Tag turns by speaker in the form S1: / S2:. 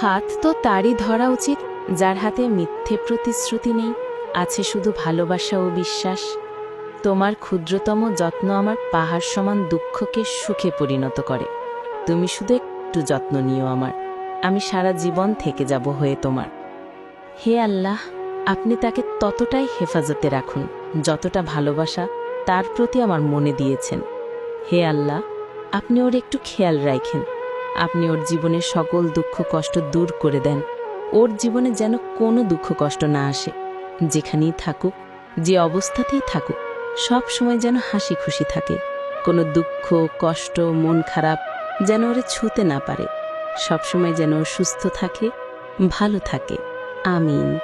S1: হাত তো তারই ধরা উচিত যার হাতে মিথ্যে প্রতিশ্রুতি নেই, আছে শুধু ভালোবাসা ও বিশ্বাস। তোমার ক্ষুদ্রতম যত্ন আমার পাহাড় সমান দুঃখকে সুখে পরিণত করে। তুমি শুধু একটু যত্ন নিও আমার, আমি সারা জীবন থেকে যাব হয়ে তোমার। হে আল্লাহ, আপনি তাকে ততটাই হেফাজতে রাখুন যতটা ভালোবাসা তার প্রতি আমার মনে দিয়েছেন। হে আল্লাহ, আপনি ওর একটু খেয়াল রাখেন। আপনি ওর জীবনের সকল দুঃখ কষ্ট দূর করে দেন। ওর জীবনে যেন কোনো দুঃখ কষ্ট না আসে। যেখানেই থাকুক, যে অবস্থাতেই থাকুক, সব সময় যেন হাসি খুশি থাকে। কোনো দুঃখ কষ্ট মন খারাপ যেন ওরে ছুঁতে না পারে। সবসময় যেন ও সুস্থ থাকে, ভালো থাকে। আমিন।